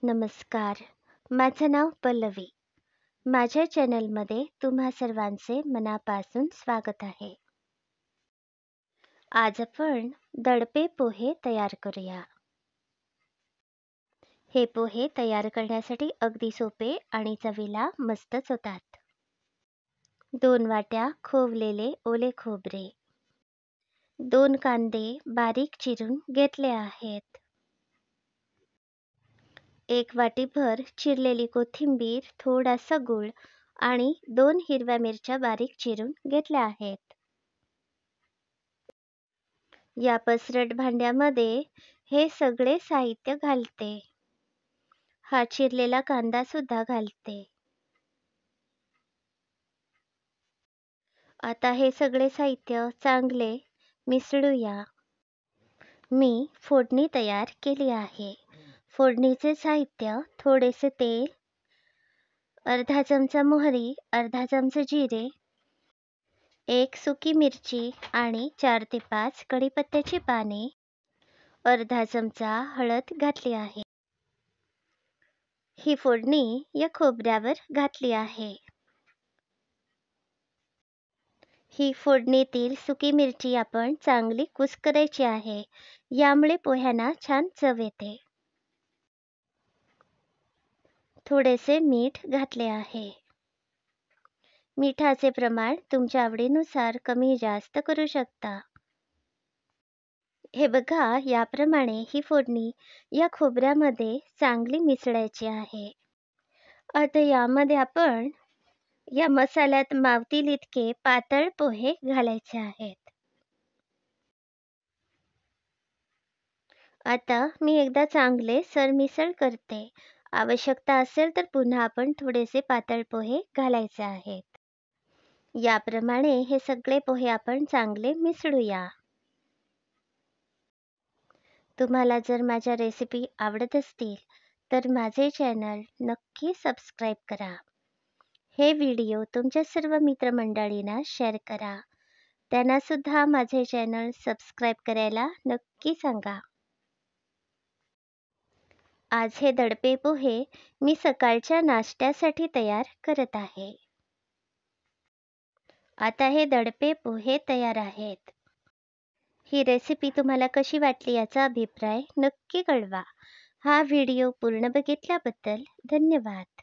नमस्कार. माझं नाव पल्लवी. माझ्या चॅनलमध्ये तुम्हा सर्वांचे मनापासून स्वागत आहे. आज आपण दडपे पोहे तयार करूया. हे पोहे तयार करण्यासाठी अगदी सोपे आणि चवीला मस्तच होतात. 2 वाट्या खोवलेले ओले खोबरे, 2 कांदे बारीक चिरून घेतले आहेत, 1 वाटीभर चिरलेली कोथिंबीर, थोडासा गूळ आणि 2 हिरव्या मिरच्या बारीक चिरून घेतल्या आहेत. या पसरट भांड्यामध्ये हे सगळे साहित्य घालते. हा चिरलेला कांदा सुद्धा घालते. आता हे सगळे साहित्य चांगले मिसळूया. मी फोडणी तयार केली आहे. फोडणीचे साहित्य थोडेसे तेल, अर्धा चमचा मोहरी, अर्धा चमचा जिरे, 1 सुकी मिरची आणि 4 ते 5 कढीपत्त्याची पाने, अर्धा चमचा हळद घातली आहे. ही फोडणी या खोबऱ्यावर घातली आहे. ही फोडणीतील सुकी मिरची आपण चांगली कुस्करायची आहे. यामुळे पोह्यांना छान चव येते. थोडेसे मीठ घातले आहे. मिठाचे प्रमाण तुमच्या आवडीनुसार कमी जास्त करू शकता. हे बघा, याप्रमाणे ही फोडणी या खोबऱ्यामध्ये चांगली मिसळायची आहे. आता यामध्ये आपण या मसाल्यात मावतील इतके पातळ पोहे घालायचे आहेत. आता मी एकदा चांगले सरमिसळ करते. आवश्यकता असेल तर पुन्हा आपण थोडेसे पातळ पोहे घालायचे आहेत. याप्रमाणे हे सगळे पोहे आपण चांगले मिसळूया. तुम्हाला जर माझ्या रेसिपी आवडत असतील तर माझे चॅनल नक्की सबस्क्राईब करा. हे व्हिडिओ तुमच्या सर्व मित्रमंडळींना शेअर करा. त्यांना सुद्धा माझे चॅनल सबस्क्राईब करायला नक्की सांगा. आज हे दडपे पोहे मी सकाळच्या नाश्त्यासाठी तयार करत आहे. आता हे दडपे पोहे तयार आहेत. ही रेसिपी तुम्हाला कशी वाटली याचा अभिप्राय नक्की कळवा. हा व्हिडिओ पूर्ण बघितल्याबद्दल धन्यवाद.